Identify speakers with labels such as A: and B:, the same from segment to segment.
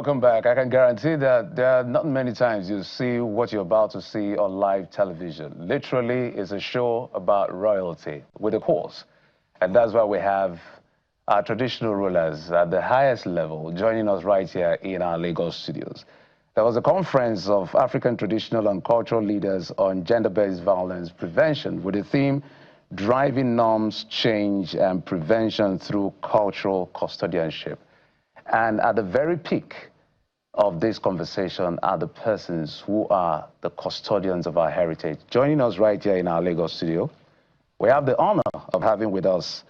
A: welcome back. I can guarantee that there are not many times you see what you're about to see on live television. Literally, it's a show about royalty with a cause. And that's why we have our traditional rulers at the highest level joining us right here in our Lagos studios. There was a conference of African traditional and cultural leaders on gender-based violence prevention with the theme Driving Norms, Change and Prevention Through Cultural Custodianship. And at the very peak of this conversation are the persons who are the custodians of our heritage. Joining us right here in our Lagos studio, we have the honor of having with us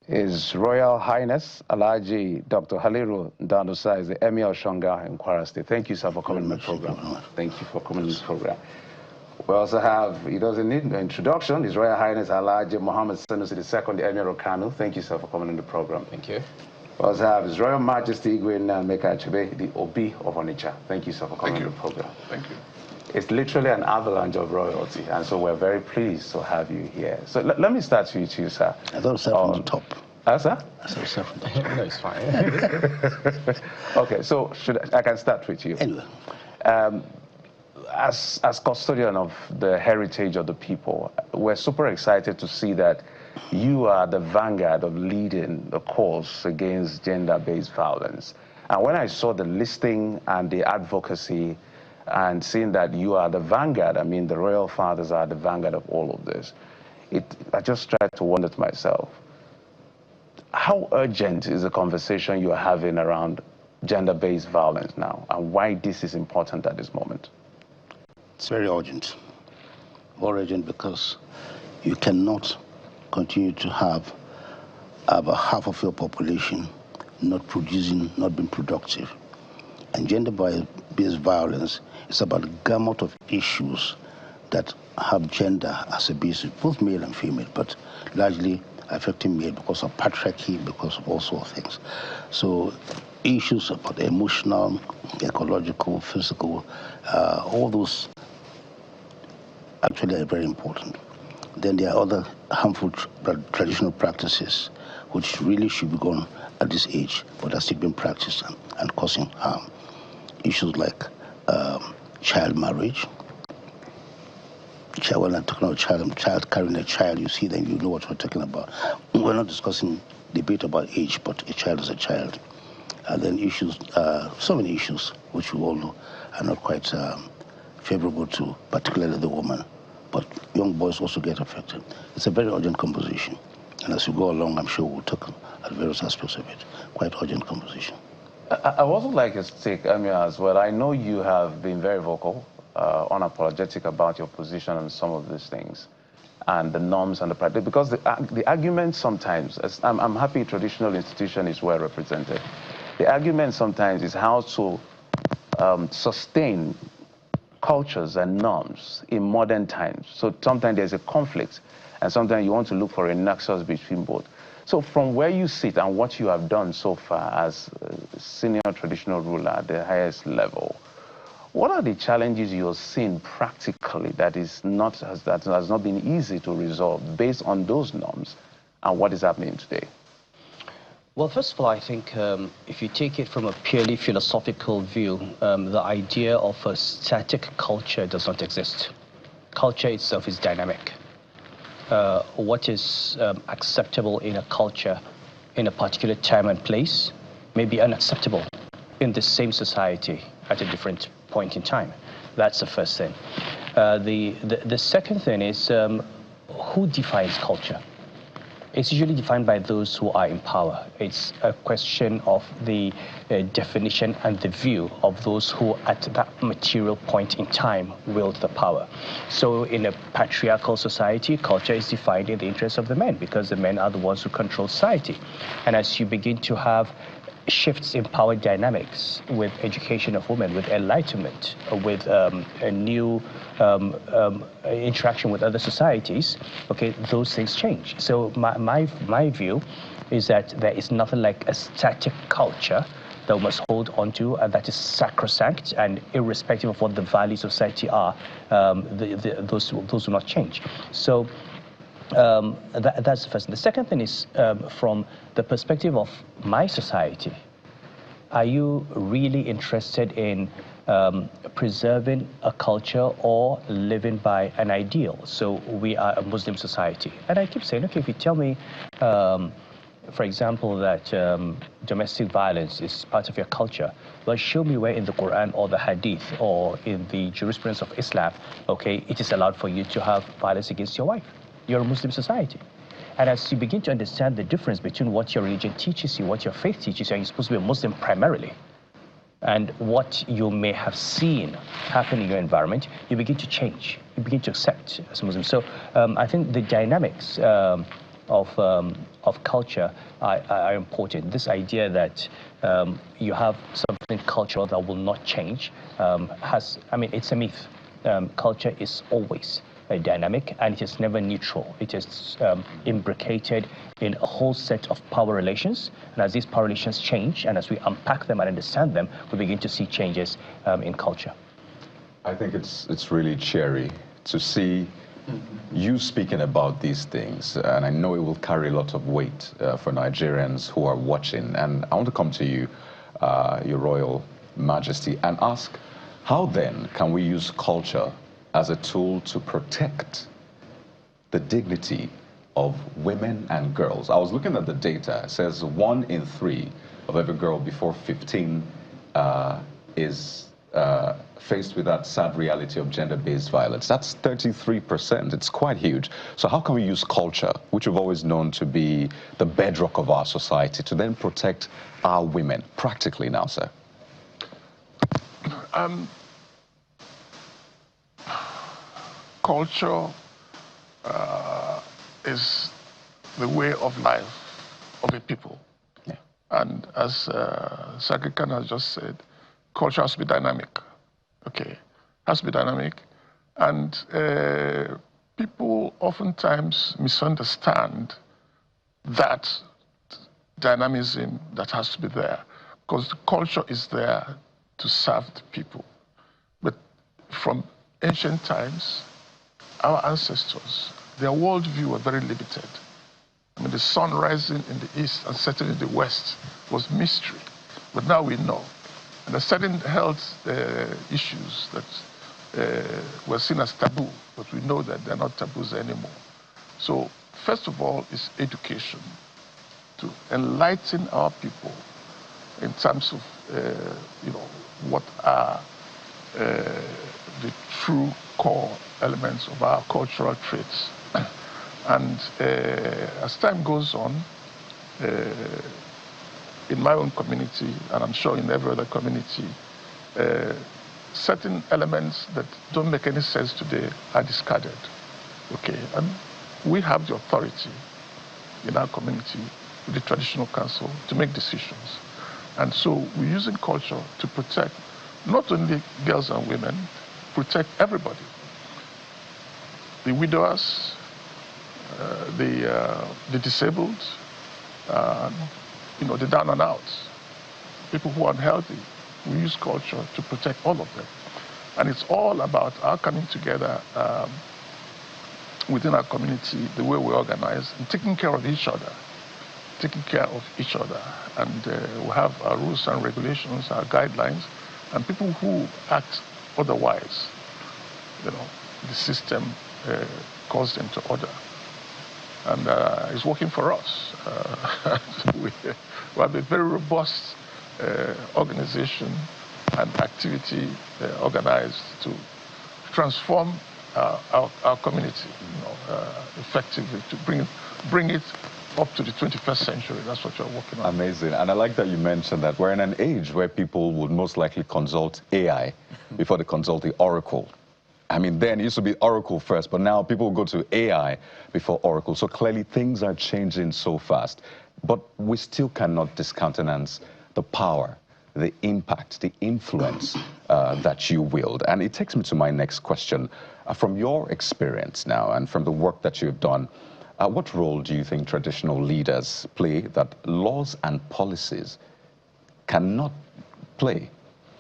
A: His Royal Highness Alhaji Dr. Haliru Danusa, is the Emir of Shonga in Kwara State. Thank you, sir, for coming to my program. Thank you for coming to the program. We also have, he doesn't need an introduction, His Royal Highness Alhaji Muhammad Sanusi II, the Emir of Kano. Thank you, sir, for coming on the program.
B: Thank you.
A: We also have His Royal Majesty Igwe Mekachebe, the Obi of Onitsha. Thank you, sir, for coming on the program.
B: Thank you.
A: It's literally an avalanche of royalty, and so we're very pleased to have you here. So let me start with you, sir.
C: I thought start from the top.
A: Sir?
C: I thought start from the top.
B: No, it's fine.
A: Okay, so I can start with you.
C: Anyway.
A: As custodian of the heritage of the people, we're super excited to see that you are the vanguard of leading the cause against gender-based violence. And when I saw the listing and the advocacy and seeing that you are the vanguard, I mean, the royal fathers are the vanguard of all of this, I just tried to wonder to myself, how urgent is the conversation you're having around gender-based violence now, and why this is important at this moment?
C: It's very urgent. More urgent because you cannot continue to have about half of your population not producing, not being productive. And gender-based violence is about a gamut of issues that have gender as a basis, both male and female, but largely affecting male because of patriarchy, because of all sorts of things. So issues about emotional, ecological, physical, all those actually are very important. Then there are other harmful traditional practices which really should be gone at this age, but are still being practiced and causing harm. Issues like child marriage. When I'm talking about child carrying a child, you see, then you know what we're talking about. We're not discussing debate about age, but a child is a child. And then issues, so many issues, which we all know are not quite favorable to particularly the woman, but young boys also get affected. It's a very urgent conversation, and as we go along, I'm sure we'll talk at various aspects of it. Quite urgent conversation.
A: I also like your take, Emir, as well. I know you have been very vocal, unapologetic about your position on some of these things, and the norms and the practice, because the argument sometimes, I'm happy traditional institution is well represented. The argument sometimes is how to sustain cultures and norms in modern times. So sometimes there's a conflict, and sometimes you want to look for a nexus between both. So from where you sit and what you have done so far as senior traditional ruler at the highest level, what are the challenges you're seeing practically that has not been easy to resolve based on those norms, and what is happening today?
B: Well, first of all, I think if you take it from a purely philosophical view, the idea of a static culture does not exist. Culture itself is dynamic. What is acceptable in a culture in a particular time and place may be unacceptable in the same society at a different point in time. That's the first thing. The second thing is who defines culture? It's usually defined by those who are in power. It's a question of the definition and the view of those who at that material point in time wield the power. So in a patriarchal society, culture is defined in the interest of the men because the men are the ones who control society. And as you begin to have shifts in power dynamics with education of women, with enlightenment, with a new interaction with other societies, okay, those things change. So my view is that there is nothing like a static culture that we must hold on to, and that is sacrosanct, and irrespective of what the values of society are, those will not change. So that's the first thing. The second thing is from the perspective of my society. are you really interested in preserving a culture or living by an ideal? So we are a Muslim society. And I keep saying, okay, if you tell me, for example, that domestic violence is part of your culture, well, show me where in the Quran or the Hadith or in the jurisprudence of Islam, okay, it is allowed for you to have violence against your wife. You're a Muslim society. And as you begin to understand the difference between what your religion teaches you, what your faith teaches you, and you're supposed to be a Muslim primarily, and what you may have seen happen in your environment, you begin to change. You begin to accept as a Muslim. So I think the dynamics of culture are important. This idea that you have something cultural that will not change it's a myth. Culture is always dynamic, and it is never neutral. It is imbricated in a whole set of power relations, and as these power relations change, and as we unpack them and understand them, we begin to see changes in culture.
D: I think it's really cheery to see you speaking about these things, and I know it will carry a lot of weight for Nigerians who are watching. And I want to come to you, Your Royal Majesty, and ask, how then can we use culture as a tool to protect the dignity of women and girls? I was looking at the data. It says 1 in 3 of every girl before 15 is faced with that sad reality of gender-based violence. That's 33%. It's quite huge. So how can we use culture, which we've always known to be the bedrock of our society, to then protect our women practically now, sir?
E: Culture is the way of life of a people. Yeah. And as Secretary Khan has just said, culture has to be dynamic. Okay, has to be dynamic. And people oftentimes misunderstand that dynamism that has to be there, because the culture is there to serve the people. But from ancient times, our ancestors, their worldview were very limited. I mean, the sun rising in the east and setting in the west was mystery, but now we know. And there are certain health issues that were seen as taboo, but we know that they're not taboos anymore. So first of all is education, to enlighten our people in terms of what are the true core elements of our cultural traits. And as time goes on, in my own community, and I'm sure in every other community, certain elements that don't make any sense today are discarded. Okay, and we have the authority in our community, with the traditional council, to make decisions. And so we're using culture to protect not only girls and women, protect everybody. The widowers, the disabled, the down and out, people who are unhealthy. We use culture to protect all of them. And it's all about our coming together within our community, the way we organize, and taking care of each other. And we have our rules and regulations, our guidelines, and people who act otherwise, the system calls them to order. And it's working for us. We have a very robust organization and activity organized to transform our community, effectively, to bring it up to the 21st century. That's what you're working on.
D: Amazing. And I like that you mentioned that we're in an age where people would most likely consult AI before they consult the Oracle. I mean, then it used to be Oracle first, but now people go to AI before Oracle. So clearly things are changing so fast. But we still cannot discountenance the power, the impact, the influence that you wield. And it takes me to my next question. From your experience now and from the work that you've done, what role do you think traditional leaders play that laws and policies cannot play?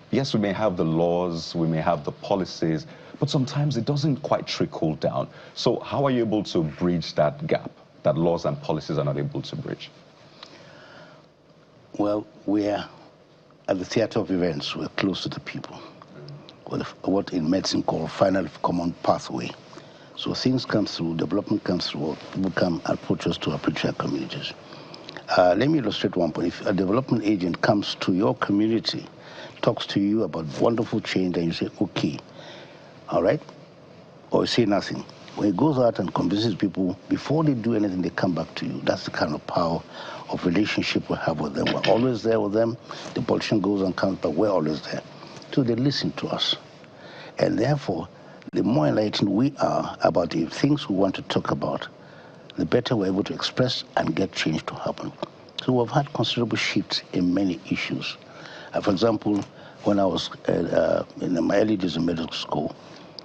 D: Yes, we may have the laws, we may have the policies, but sometimes it doesn't quite trickle down. So how are you able to bridge that gap that laws and policies are not able to bridge?
C: Well, we're at the theater of events, we're close to the people. What in medicine called final common pathway. So things come through, development comes through, people come approach us to approach our communities. Let me illustrate one point. If a development agent comes to your community, talks to you about wonderful change, and you say, okay, all right, or you say nothing. When he goes out and convinces people, before they do anything, they come back to you. That's the kind of power of relationship we have with them. We're always there with them. The politician goes and comes, but we're always there. So they listen to us. And therefore, the more enlightened we are about the things we want to talk about, the better we're able to express and get change to happen. So we've had considerable shifts in many issues. For example, when I was in my early days in medical school,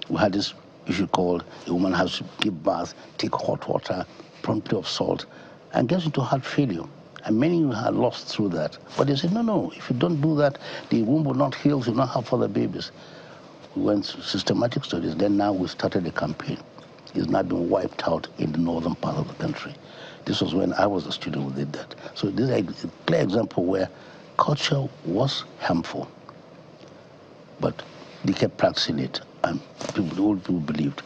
C: we had this issue called a woman has to give birth, take hot water, plenty of salt, and gets into heart failure. And many had lost through that. But they said, no, if you don't do that, the womb will not heal, you will not have further babies. We went through systematic studies. Then now we started a campaign. It's now been wiped out in the northern part of the country. This was when I was a student who did that. So this is a clear example where culture was harmful, but they kept practicing it, and old people believed.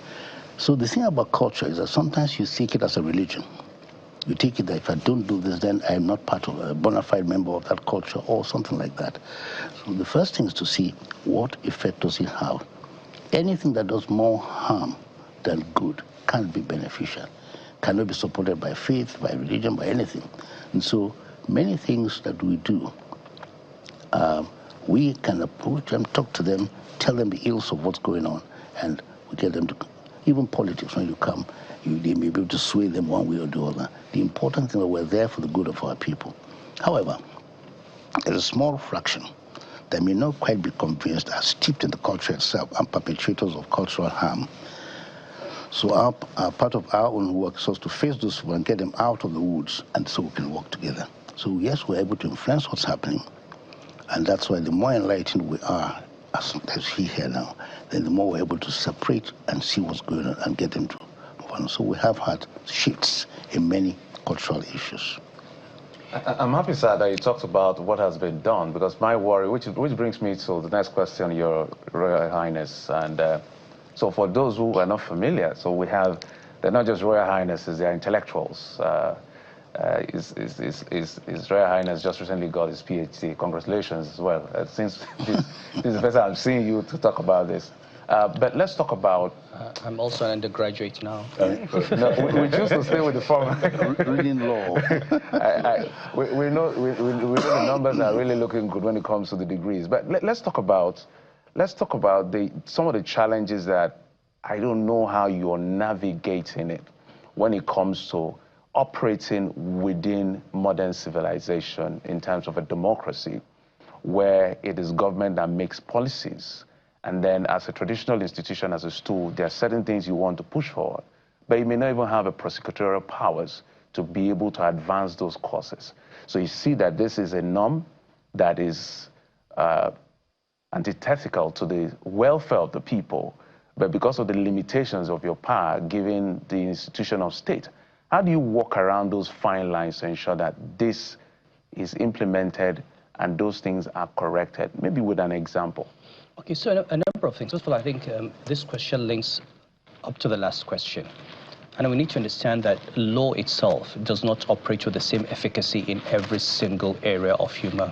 C: So the thing about culture is that sometimes you take it as a religion. You take it that if I don't do this, then I'm not part of a bona fide member of that culture or something like that. So the first thing is to see what effect does it have. Anything that does more harm than good can't be beneficial, cannot be supported by faith, by religion, by anything. And so many things that we do, we can approach them, talk to them, tell them the ills of what's going on, and we get them to, even politics, when you come, they may be able to sway them one way or the other. The important thing is that we're there for the good of our people. However, there's a small fraction that may not quite be convinced, are steeped in the culture itself, and perpetrators of cultural harm. So our part of our own work is also to face those people and get them out of the woods, and so we can work together. So yes, we're able to influence what's happening, and that's why the more enlightened we are, as we here now, then the more we're able to separate and see what's going on and get them to move on. So we have had shifts in many cultural issues.
A: I'm happy, sir, that you talked about what has been done, because my worry, which brings me to the next question, Your Royal Highness. And so for those who are not familiar, so we have, they're not just Royal Highnesses, they're intellectuals. His Royal Highness just recently got his PhD. Congratulations as well. Since this is the first time I'm seeing you to talk about this. But let's talk about...
B: I'm also an undergraduate now.
A: No, we choose to stay with the former.
C: Reading law.
A: We know the numbers are really looking good when it comes to the degrees. But let's talk about some of the challenges that I don't know how you're navigating it when it comes to operating within modern civilization in terms of a democracy where it is government that makes policies. And then as a traditional institution, as a stool, there are certain things you want to push forward, but you may not even have a prosecutorial powers to be able to advance those causes. So you see that this is a norm that is antithetical to the welfare of the people, but because of the limitations of your power given the institution of state, how do you walk around those fine lines to ensure that this is implemented and those things are corrected? Maybe with an example.
B: Okay, so a number of things. First of all, I think this question links up to the last question. And we need to understand that law itself does not operate with the same efficacy in every single area of human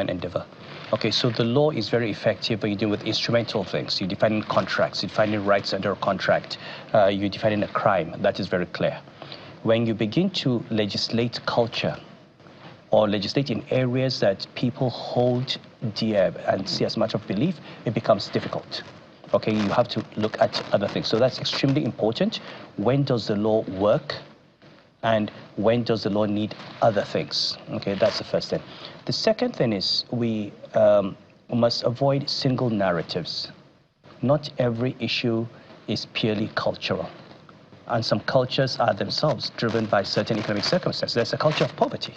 B: endeavor. Okay, so the law is very effective when you deal with instrumental things. You're defining contracts, you're defining rights under a contract, you're defining a crime. That is very clear. When you begin to legislate culture, or legislate in areas that people hold dear and see as much of belief, it becomes difficult. Okay, you have to look at other things. So that's extremely important. When does the law work? And when does the law need other things? Okay, that's the first thing. The second thing is we must avoid single narratives. Not every issue is purely cultural. And some cultures are themselves driven by certain economic circumstances. There's a culture of poverty.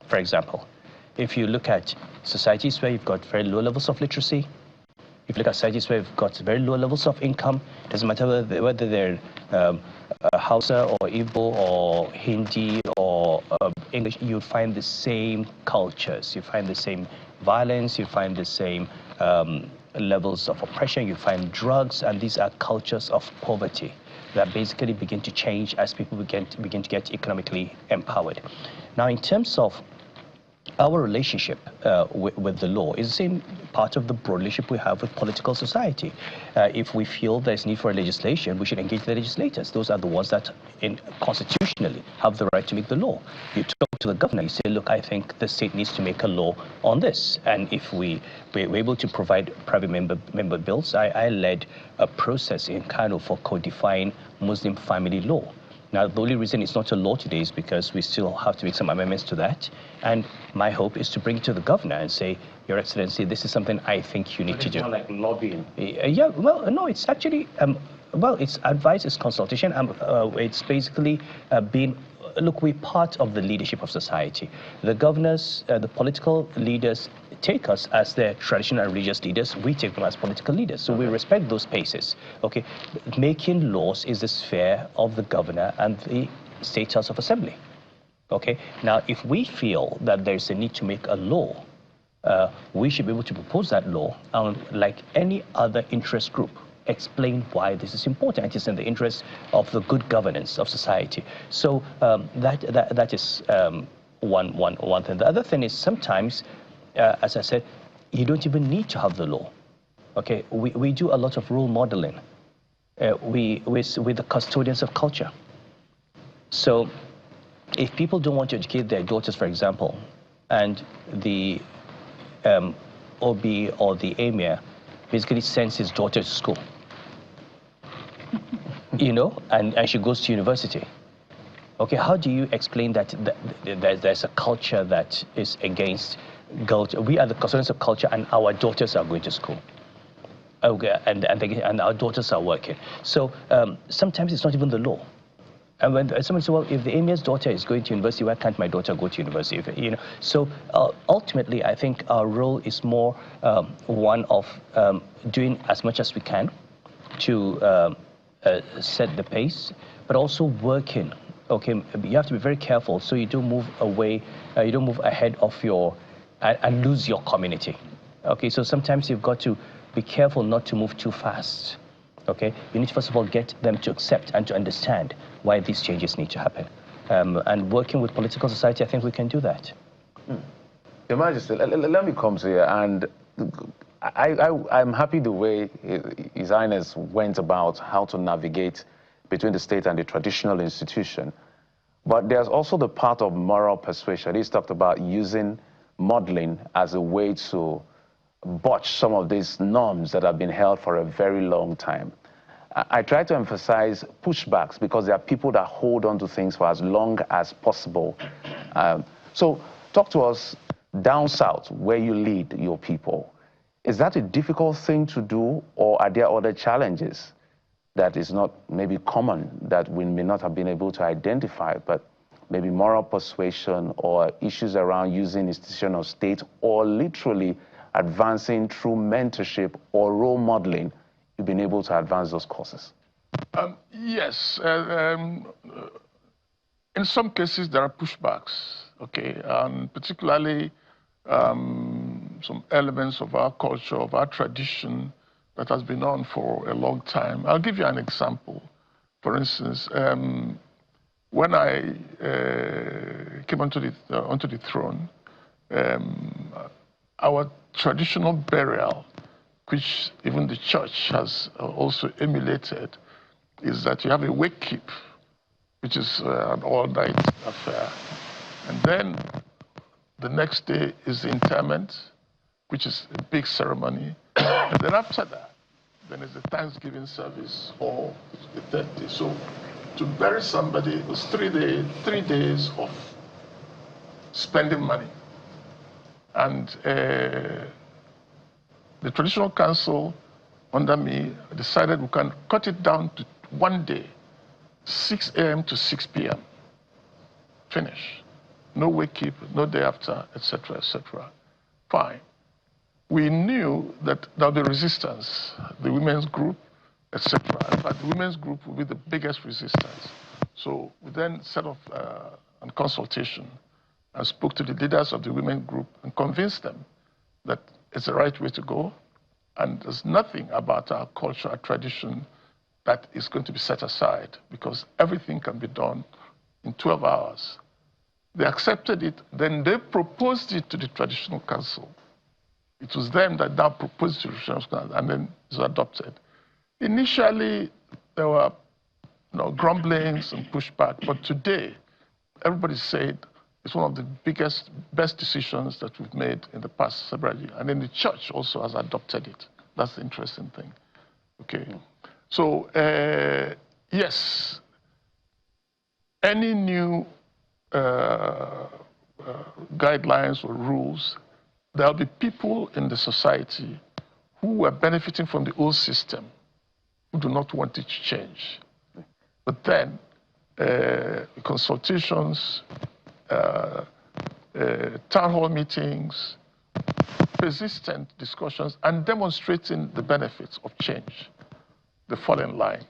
B: For example, if you look at societies where you've got very low levels of literacy, if you look at societies where you've got very low levels of income, it doesn't matter whether they're Hausa or Igbo or Hindi or English, you'd find the same cultures. You find the same violence, you find the same levels of oppression, you find drugs, and these are cultures of poverty that basically begin to change as people begin to get economically empowered. Now, in terms of our relationship with the law is the same part of the broad relationship we have with political society. If we feel there's need for legislation, we should engage the legislators. Those are the ones that constitutionally have the right to make the law. You talk to the governor, you say, look, I think the state needs to make a law on this. And if we're able to provide private member bills, I led a process in Kano for codifying Muslim family law. Now, the only reason it's not a law today is because we still have to make some amendments to that. And my hope is to bring it to the governor and say, Your Excellency, this is something I think you need to do.
A: It's more like lobbying.
B: Yeah, well, no, it's actually, well, it's advice, it's consultation. It's basically being, look, we're part of the leadership of society. The governors, the political leaders take us as their traditional and religious leaders. We take them as political leaders. So we respect those spaces. Okay, making laws is the sphere of the governor and the State House of Assembly. Okay, now if we feel that there's a need to make a law, we should be able to propose that law and, like any other interest group, explain why this is important. It is in the interest of the good governance of society. So that is one thing. The other thing is sometimes, as I said, you don't even need to have the law. Okay, we do a lot of role modeling. We're the custodians of culture. So if people don't want to educate their daughters, for example, and the OB or the Emir basically sends his daughter to school, you know, and she goes to university. Okay, how do you explain that there's a culture that is against girls? We are the custodians of culture, and our daughters are going to school. Okay, and our daughters are working. So sometimes it's not even the law. And when someone says, well, if the Emir's daughter is going to university, why can't my daughter go to university? If, you know, so ultimately, I think our role is more one of doing as much as we can to set the pace, but also working. Okay, you have to be very careful so you don't move away, you don't move ahead of your and lose your community. Okay, so sometimes you've got to be careful not to move too fast. Okay, you need to first of all get them to accept and to understand why these changes need to happen. And working with political society, I think we can do that.
A: Your Majesty, let me come to you, and I'm happy the way His Highness went about how to navigate between the state and the traditional institution. But there's also the part of moral persuasion. He's talked about using modeling as a way to botch some of these norms that have been held for a very long time. I try to emphasize pushbacks because there are people that hold on to things for as long as possible. So talk to us down south where you lead your people. Is that a difficult thing to do, or are there other challenges that is not maybe common that we may not have been able to identify, but maybe moral persuasion or issues around using institution of state or literally advancing through mentorship or role modeling, you've been able to advance those causes?
E: Yes. In some cases, there are pushbacks, okay, and particularly some elements of our culture, of our tradition that has been on for a long time. I'll give you an example. For instance, when I came onto the throne, our traditional burial, which even the church has also emulated, is that you have a wake keep, which is an all-night affair. And then the next day is the interment, which is a big ceremony. And then after that, then is the Thanksgiving service or the third day. So to bury somebody was 3 days of spending money. And the traditional council under me decided we can cut it down to 1 day, 6 a.m. to 6 p.m. Finish. No wake keep, no day after, etc., etc. Fine. We knew that there would be resistance, the women's group, etc. In fact, the women's group will be the biggest resistance. So we then set off a consultation and spoke to the leaders of the women group and convinced them that it's the right way to go. And there's nothing about our culture, our tradition, that is going to be set aside, because everything can be done in 12 hours. They accepted it, then they proposed it to the Traditional Council. It was them that now proposed it to the Traditional Council, and then it was adopted. Initially, there were grumblings and pushback, but today, everybody said it's one of the best decisions that we've made in the past several years. And then the church also has adopted it. That's the interesting thing. Okay. So, yes, any new guidelines or rules, there'll be people in the society who are benefiting from the old system who do not want it to change. But then, consultations, town hall meetings, persistent discussions, and demonstrating the benefits of change, they fall in line.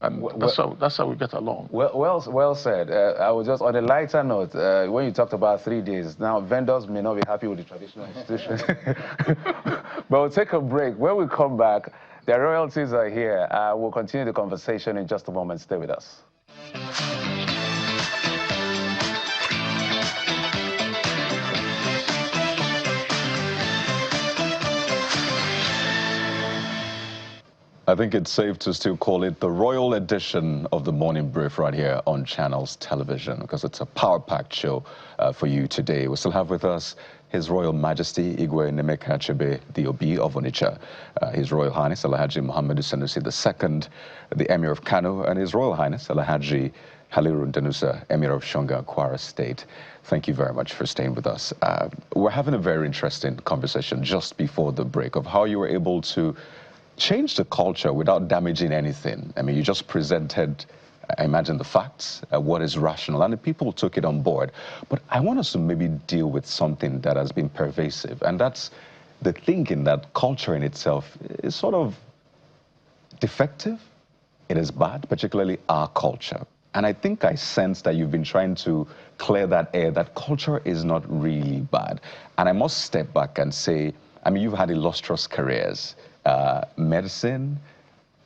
E: And that's how we get along.
A: Well said. I was just on a lighter note, when you talked about 3 days, now vendors may not be happy with the traditional institutions. But we'll take a break. When we come back, the royalties are here. We'll continue the conversation in just a moment. Stay with us.
D: I think it's safe to still call it the royal edition of the morning brief right here on Channels Television, because it's a power-packed show for you today. We still have with us His Royal Majesty Igwe Nemeka Achebe, the Obi of Onitsha, His Royal Highness Alhaji Muhammadu Sanusi II, the Emir of Kano, and His Royal Highness Alhaji Haliru Danusa, Emir of Shonga, Kwara State. Thank you very much for staying with us. We're having a very interesting conversation just before the break of how you were able to change the culture without damaging anything. I mean, you just presented, I imagine, the facts, what is rational, and the people took it on board. But I want us to maybe deal with something that has been pervasive, and that's the thinking that culture in itself is sort of defective. It is bad, particularly our culture. And I think I sense that you've been trying to clear that air, that culture is not really bad. And I must step back and say, I mean, you've had illustrious careers. Medicine,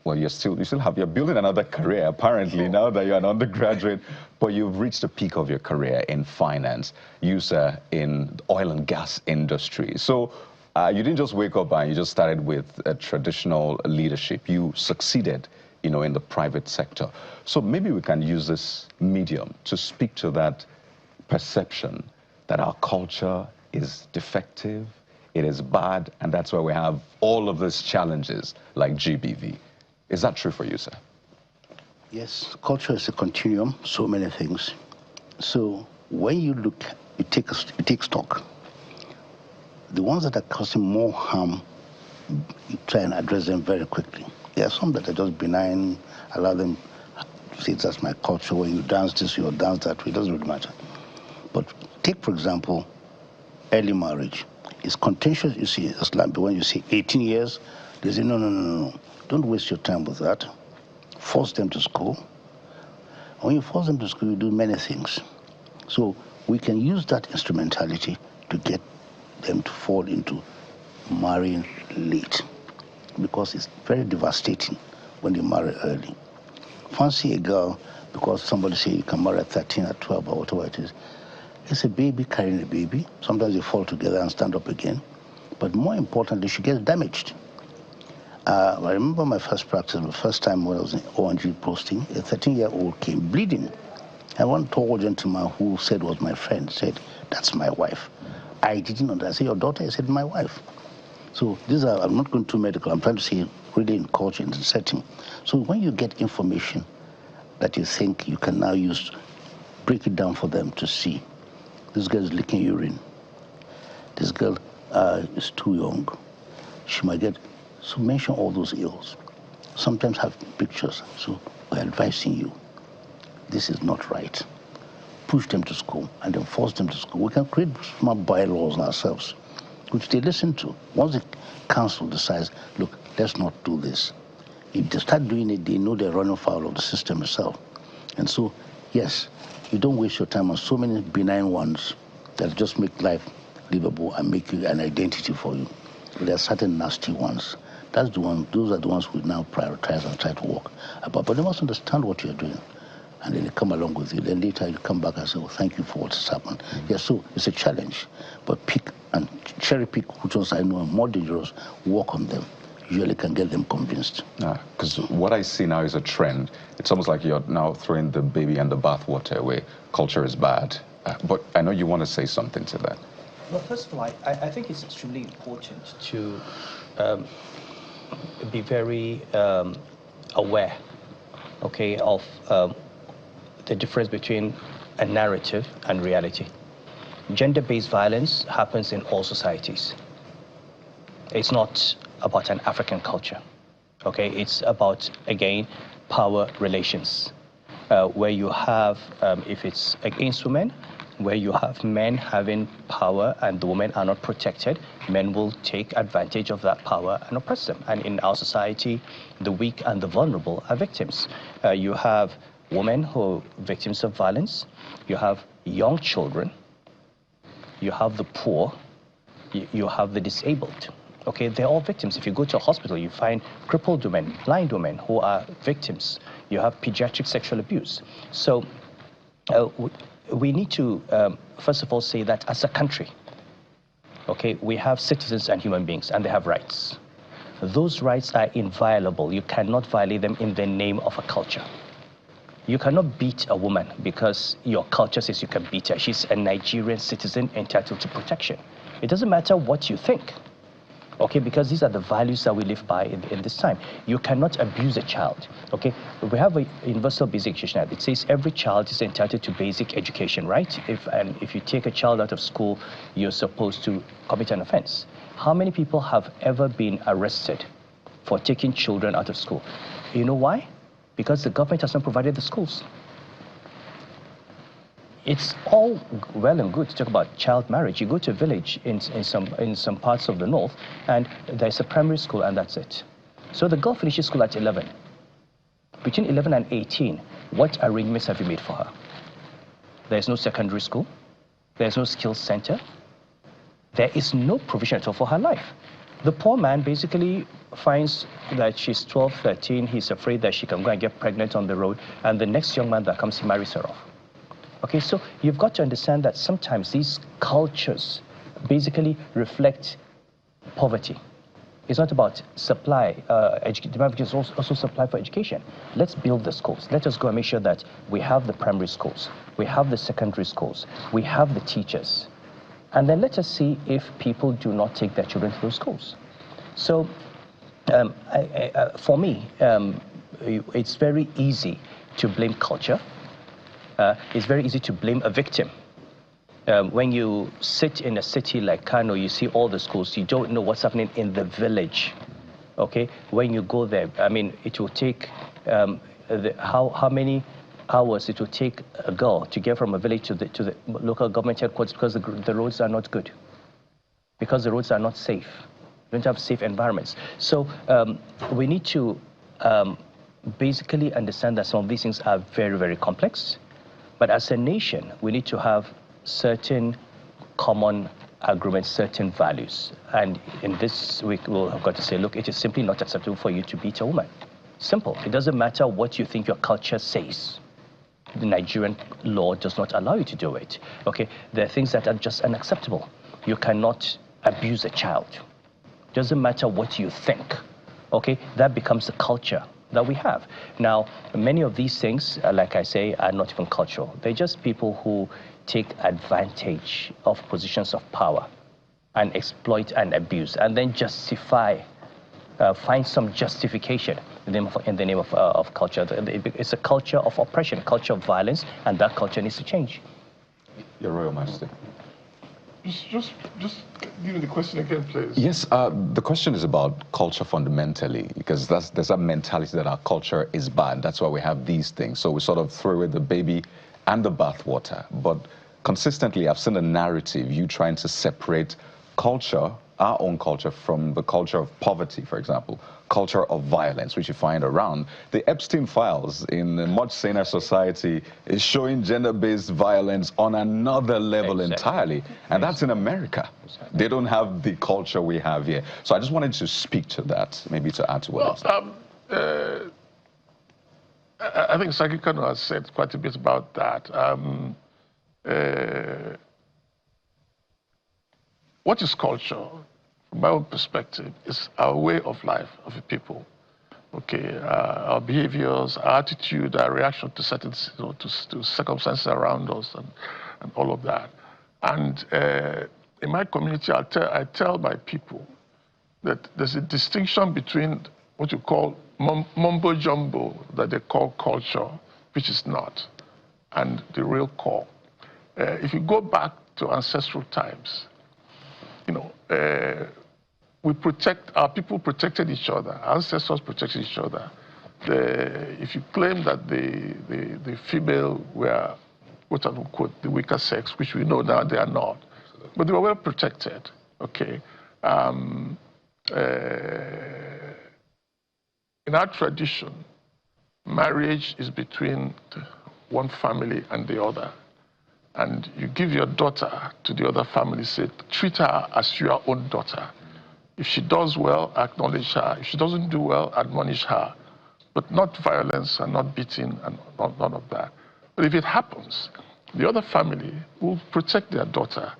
D: well, you're building another career apparently now that you're an undergraduate, but you've reached the peak of your career in finance, user in oil and gas industry. So you didn't just wake up and you just started with a traditional leadership. You succeeded, in the private sector. So maybe we can use this medium to speak to that perception that our culture is defective, it is bad, and that's why we have all of these challenges like GBV. Is that true for you, sir?
C: Yes, culture is a continuum, so many things. So when you look, you take stock. The ones that are causing more harm, you try and address them very quickly. There are some that are just benign, allow them to say that's my culture. When you dance this, you dance that way, it doesn't really matter. But take, for example, early marriage. It's contentious, you see, Islam, but when you say 18 years, they say, no. Don't waste your time with that. Force them to school. When you force them to school, you do many things. So we can use that instrumentality to get them to fall into marrying late, because it's very devastating when you marry early. Fancy a girl because somebody say you can marry at 13 or 12 or whatever it is. It's a baby carrying a baby. Sometimes they fall together and stand up again. But more importantly, she gets damaged. I remember my first practice, the first time when I was in ONG posting, a 13-year-old came bleeding. And one tall gentleman who said was my friend said, that's my wife. I didn't know that. I said, your daughter? I said, my wife. So these are, I'm not going to medical, I'm trying to say really in culture, in the setting. So when you get information that you think you can now use, break it down for them to see. This girl is leaking urine. This girl is too young. She might get, so mention all those ills. Sometimes have pictures. So we're advising you, this is not right. Push them to school and then force them to school. We can create smart bylaws ourselves, which they listen to. Once the council decides, look, let's not do this. If they start doing it, they know they're running foul of the system itself. And so, yes, you don't waste your time on so many benign ones. that just make life livable and make you an identity for you. But there are certain nasty ones. Those are the ones we now prioritize and try to work about. But they must understand what you're doing. And then they come along with you. Then later you come back and say, well, thank you for what's happened. Yeah, so it's a challenge. But pick and cherry pick which ones I know are more dangerous, work on them. Usually can get them convinced.
D: Because what I see now is a trend. It's almost like you're now throwing the baby and the bathwater away. Culture is bad. But I know you want to say something to that.
B: Well, first of all, I think it's extremely important to be very aware, okay, of the difference between a narrative and reality. Gender-based violence happens in all societies. It's not about an African culture, okay? It's about, again, power relations, where you have, if it's against women, where you have men having power and the women are not protected, men will take advantage of that power and oppress them. And in our society, the weak and the vulnerable are victims. You have women who are victims of violence, you have young children, you have the poor, you have the disabled. Okay, they're all victims. If you go to a hospital, you find crippled women, blind women who are victims. You have pediatric sexual abuse. So we need to, first of all, say that as a country, okay, we have citizens and human beings, and they have rights. Those rights are inviolable. You cannot violate them in the name of a culture. You cannot beat a woman because your culture says you can beat her. She's a Nigerian citizen entitled to protection. It doesn't matter what you think, okay, because these are the values that we live by in this time. You cannot abuse a child, okay? We have a universal basic education act. It says every child is entitled to basic education, right? If you take a child out of school, you're supposed to commit an offense. How many people have ever been arrested for taking children out of school? You know why? Because the government has not provided the schools. It's all well and good to talk about child marriage. You go to a village in some parts of the north, and there's a primary school, and that's it. So the girl finishes school at 11. Between 11 and 18, what arrangements have you made for her? There's no secondary school. There's no skills center. There is no provision at all for her life. The poor man basically finds that she's 12, 13. He's afraid that she can go and get pregnant on the road, and the next young man that comes, he marries her off. Okay, so you've got to understand that sometimes these cultures basically reflect poverty. It's not about supply, demand is also supply for education. Let's build the schools. Let us go and make sure that we have the primary schools, we have the secondary schools, we have the teachers. And then let us see if people do not take their children to those schools. So for me, it's very easy to blame culture. It's very easy to blame a victim. When you sit in a city like Kano, you see all the schools, you don't know what's happening in the village, okay? When you go there, I mean, it will take, how many hours it will take a girl to get from a village to the local government headquarters because the roads are not good, because the roads are not safe. We don't have safe environments. So we need to basically understand that some of these things are very, very complex. But as a nation, we need to have certain common agreements, certain values. And in this, we will have got to say, look, it is simply not acceptable for you to beat a woman. Simple. It doesn't matter what you think your culture says. The Nigerian law does not allow you to do it. Okay, there are things that are just unacceptable. You cannot abuse a child. Doesn't matter what you think. Okay, that becomes the culture that we have. Now, many of these things, like I say, are not even cultural. They're just people who take advantage of positions of power and exploit and abuse, and then justify, find some justification in the name of culture. It's a culture of oppression, a culture of violence, and that culture needs to change.
D: Your Royal Majesty.
E: Just give me the question again, please.
D: Yes, the question is about culture fundamentally, because there's a mentality that our culture is bad. That's why we have these things. So we sort of throw away the baby and the bathwater. But consistently, I've seen a narrative, you trying to separate culture, our own culture, from the culture of poverty, for example. culture of violence, which you find around. The Epstein files in a much saner society is showing gender-based violence on another level entirely, and that's in America. They don't have the culture we have here. So I just wanted to speak to that, maybe to add to what
E: I think Saki Kano has said quite a bit about that. What is culture? From my own perspective, is our way of life of a people. Okay, our behaviors, our attitude, our reaction to certain, to circumstances around us, and all of that. And in my community, I tell my people that there's a distinction between what you call mumbo jumbo, that they call culture, which is not, and the real core. If you go back to ancestral times, our people protected each other, our ancestors protected each other. If you claim that the female were, quote unquote, the weaker sex, which we know now they are not, but they were well protected, okay? In our tradition, marriage is between one family and the other. And you give your daughter to the other family, say, treat her as your own daughter. If she does well, acknowledge her. If she doesn't do well, admonish her. But not violence and not beating and none of that. But if it happens, the other family will protect their daughter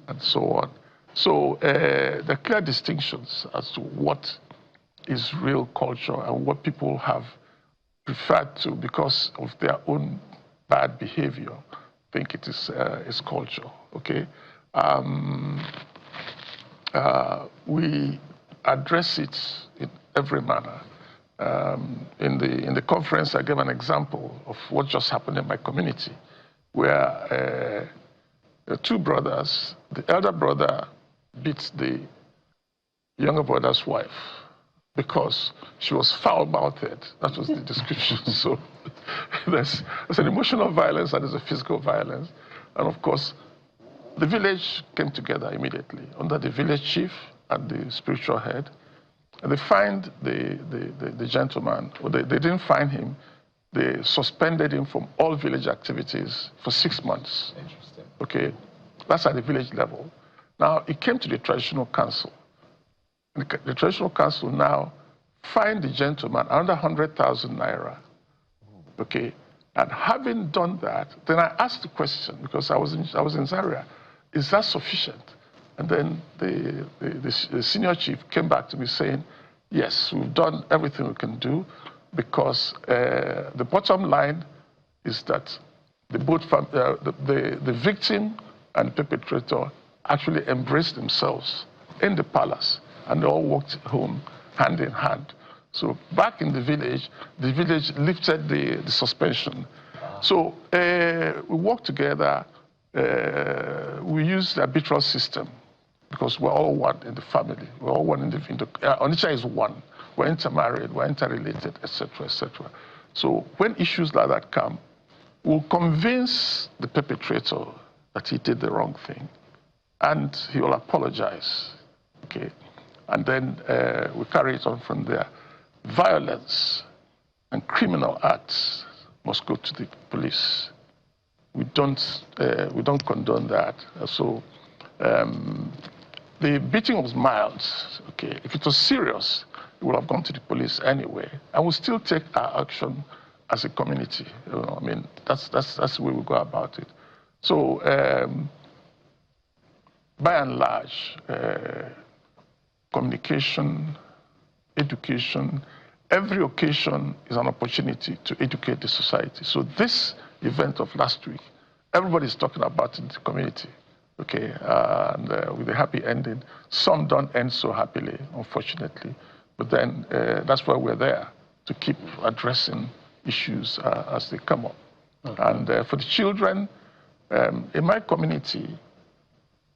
E: and so on. So there are clear distinctions as to what is real culture and what people have referred to because of their own bad behavior. I think it is culture, okay? We address it in every manner. In the conference, I gave an example of what just happened in my community, where two brothers, the elder brother beat the younger brother's wife because she was foul-mouthed. That was the description. So there's an emotional violence and there's a physical violence. And of course, the village came together immediately under the village chief and the spiritual head. And they find the gentleman, or they didn't find him, they suspended him from all village activities for 6 months.
D: Interesting.
E: Okay, that's at the village level. Now, it came to the traditional council. The traditional council now fined the gentleman under 100,000 naira. Okay, and having done that, then I asked the question, because I was in Zaria, is that sufficient? And then the senior chief came back to me saying, yes, we've done everything we can do, because the bottom line is that the victim and the perpetrator actually embraced themselves in the palace, and they all walked home hand in hand. So back in the village lifted the suspension. So we worked together. We used the arbitral system because we're all one in the family. We're all one in the Onitsha is one. We're intermarried, we're interrelated, etc., etc. So when issues like that come, we'll convince the perpetrator that he did the wrong thing, and he will apologize. Okay, and then we carry it on from there. Violence and criminal acts must go to the police. We don't condone that. So the beating was mild. Okay, if it was serious, it would have gone to the police anyway, and we'll still take our action as a community. I mean, that's the way we go about it. So by and large, communication, education, every occasion is an opportunity to educate the society. So this event of last week, everybody's talking about it in the community, okay, and with a happy ending. Some don't end so happily, unfortunately, but then that's why we're there, to keep addressing issues as they come up. Okay. And for the children, in my community,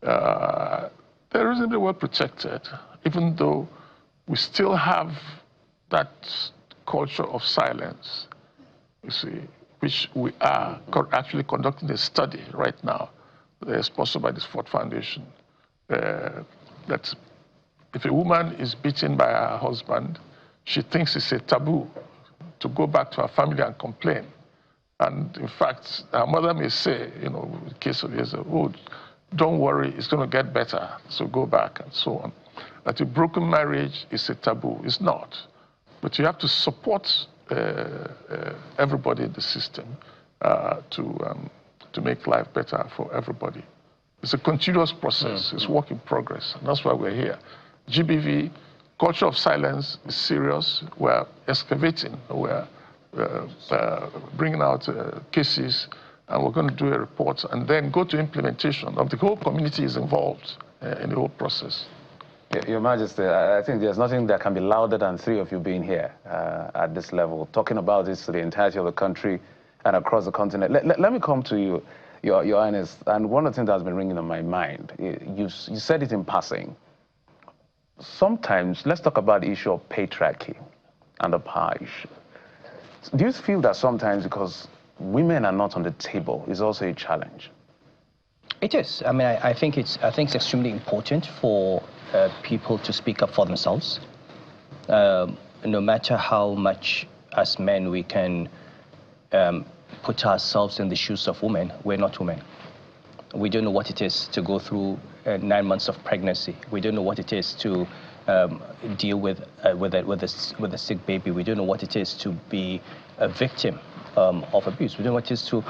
E: they're reasonably well protected, even though we still have that culture of silence, you see, which we are actually conducting a study right now, sponsored by the Ford Foundation, that if a woman is beaten by her husband, she thinks it's a taboo to go back to her family and complain. And in fact, her mother may say, in the case of years, oh, don't worry, it's going to get better, so go back, and so on. That a broken marriage is a taboo. It's not. But you have to support everybody in the system to make life better for everybody. It's a continuous process. It's work in progress. And that's why we're here. GBV, culture of silence, is serious. We're excavating. We're bringing out cases, and we're going to do a report and then go to implementation. The whole community is involved in the whole process.
A: Your Majesty, I think there's nothing that can be louder than three of you being here at this level, talking about this to the entirety of the country and across the continent. Let me come to you, Your Highness, and one of the things that's been ringing on my mind, you said it in passing. Sometimes, let's talk about the issue of patriarchy and the power issue. Do you feel that sometimes because women are not on the table is also a challenge?
B: It is. I mean, I think it's extremely important for people to speak up for themselves. No matter how much as men we can put ourselves in the shoes of women, we're not women. We don't know what it is to go through 9 months of pregnancy. We don't know what it is to deal with a sick baby. We don't know what it is to be a victim of abuse. We don't know what it is to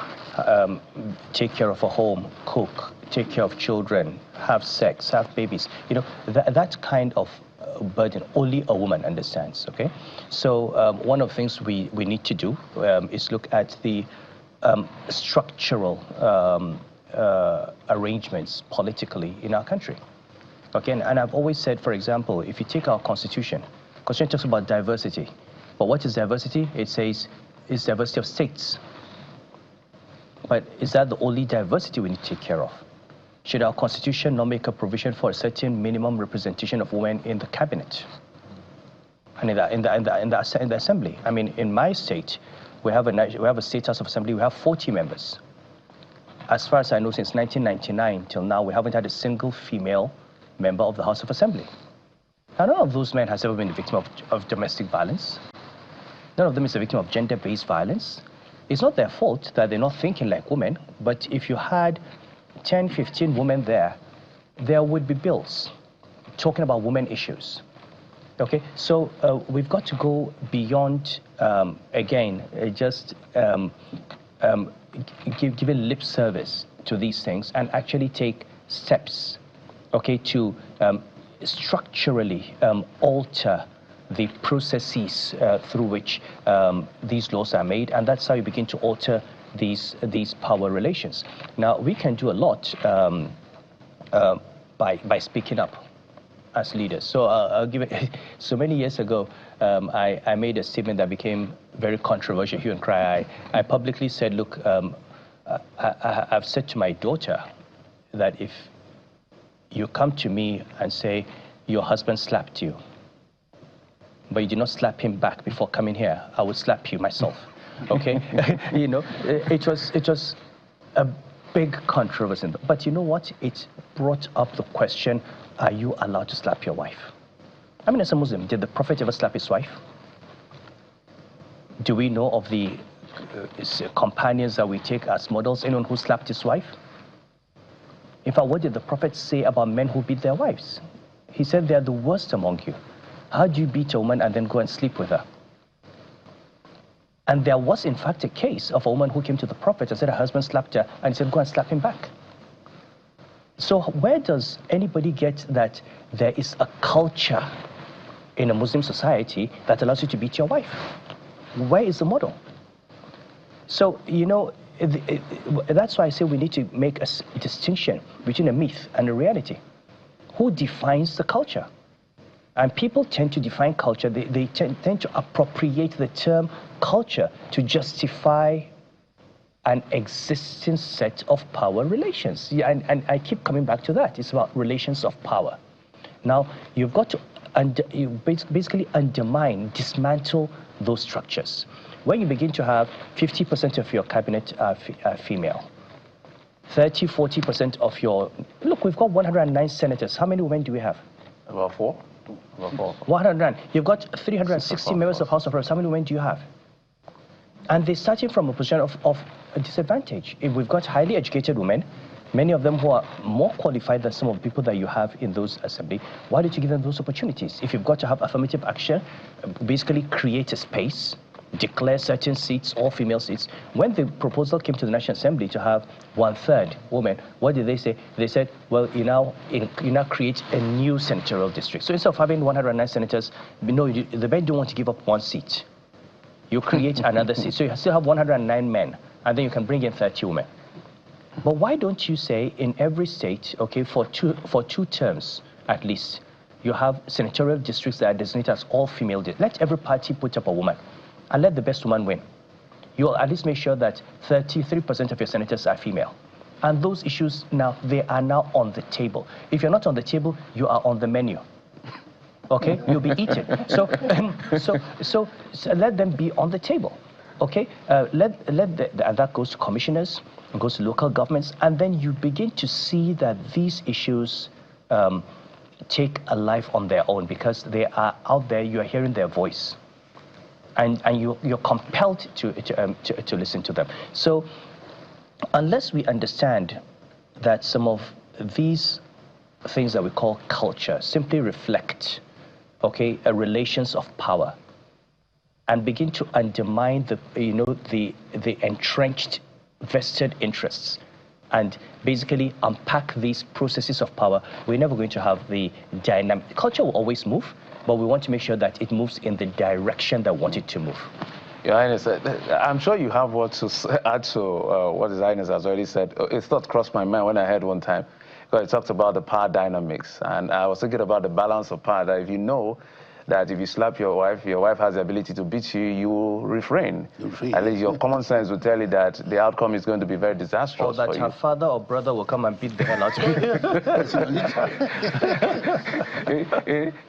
B: take care of a home, cook, take care of children, have sex, have babies. That kind of burden only a woman understands, okay? So one of the things we need to do is look at the structural arrangements politically in our country. Okay, and I've always said, for example, if you take our Constitution talks about diversity. But what is diversity? It says it's diversity of states. But is that the only diversity we need to take care of? Should our Constitution not make a provision for a certain minimum representation of women in the cabinet and in the assembly? I mean, in my state, we have a state House of Assembly. We have 40 members. As far as I know, since 1999 till now, we haven't had a single female member of the House of Assembly. Now, none of those men has ever been a victim of domestic violence. None of them is a victim of gender-based violence. It's not their fault that they're not thinking like women, but if you had 10, 15 women there would be bills talking about women issues. Okay, so we've got to go beyond, again, just giving lip service to these things and actually take steps, okay, to structurally alter the processes through which these laws are made, and that's how you begin to alter these power relations. Now, we can do a lot by speaking up as leaders. So I'll give it. So many years ago, I made a statement that became very controversial, hue and cry. I publicly said, look, I've said to my daughter that if you come to me and say your husband slapped you, but you did not slap him back before coming here, I would slap you myself. Okay, it was a big controversy. But you know what? It brought up the question: are you allowed to slap your wife? I mean, as a Muslim, did the Prophet ever slap his wife? Do we know of the companions that we take as models, anyone who slapped his wife? In fact, what did the Prophet say about men who beat their wives? He said, they are the worst among you. How do you beat a woman and then go and sleep with her? And there was, in fact, a case of a woman who came to the Prophet and said her husband slapped her, and he said, go and slap him back. So where does anybody get that there is a culture in a Muslim society that allows you to beat your wife? Where is the model? So, that's why I say we need to make a distinction between a myth and a reality. Who defines the culture? And people tend to define culture, they tend to appropriate the term culture to justify an existing set of power relations. Yeah, and I keep coming back to that. It's about relations of power. Now, you've got to basically undermine, dismantle those structures. When you begin to have 50% of your cabinet are female, 30, 40% of your... Look, we've got 109 senators. How many women do we have?
A: About 4.
B: 109. You've got 360 members of House of Reps. How many women do you have? And they're starting from a position of a disadvantage. If we've got highly educated women, many of them who are more qualified than some of the people that you have in those assembly, why don't you give them those opportunities? If you've got to have affirmative action, basically create a space, declare certain seats, all female seats. When the proposal came to the National Assembly to have 1/3 women, what did they say? They said, well, you now create a new senatorial district. So instead of having 109 senators, no, the men don't want to give up one seat. You create another seat. So you still have 109 men, and then you can bring in 30 women. But why don't you say in every state, okay, for two terms at least, you have senatorial districts that are designated as all female districts. Let every party put up a woman, and let the best woman win. You'll at least make sure that 33% of your senators are female. And those issues now, they are now on the table. If you're not on the table, you are on the menu. Okay, you'll be eaten. So let them be on the table. Okay, that goes to commissioners, it goes to local governments, and then you begin to see that these issues take a life on their own because they are out there. You are hearing their voice, and you're compelled to listen to them. So unless we understand that some of these things that we call culture simply reflect, okay, relations of power, and begin to undermine the entrenched vested interests, and basically unpack these processes of power, we're never going to have the dynamic. Culture will always move, but we want to make sure that it moves in the direction that we want it to move.
A: Your Highness, I'm sure you have what to add to what His Highness has already said. It's not crossed my mind when I heard one time, because it talked about the power dynamics, and I was thinking about the balance of power, that if you know that if you slap your wife has the ability to beat you, you refrain. At least your common sense will tell you that the outcome is going to be very disastrous.
B: Or that her father or brother will come and beat the hell out of you.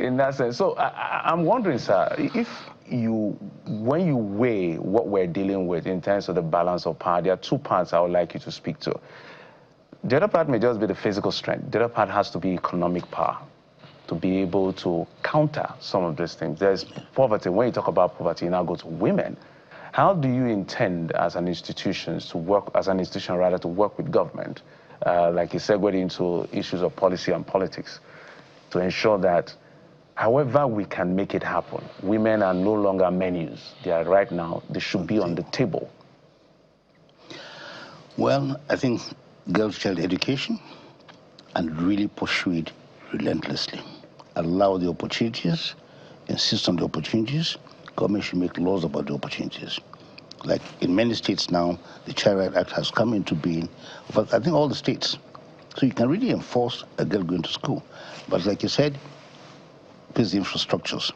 A: in that sense. So I'm wondering, sir, when you weigh what we're dealing with in terms of the balance of power, there are two parts I would like you to speak to. The other part may just be the physical strength. The other part has to be economic power, to be able to counter some of these things. There's poverty. When you talk about poverty, you now go to women. How do you intend as an institution to work with government, like you segued into issues of policy and politics, to ensure that however we can make it happen, women are no longer menus. They are right now, they should be on the table?
C: Well, I think girls' child education, and really pursue it relentlessly. Allow the opportunities, insist on the opportunities. Government should make laws about the opportunities. Like in many states now, the Child Rights Act has come into being, but I think all the states. So you can really enforce a girl going to school. But like you said, there's the infrastructures.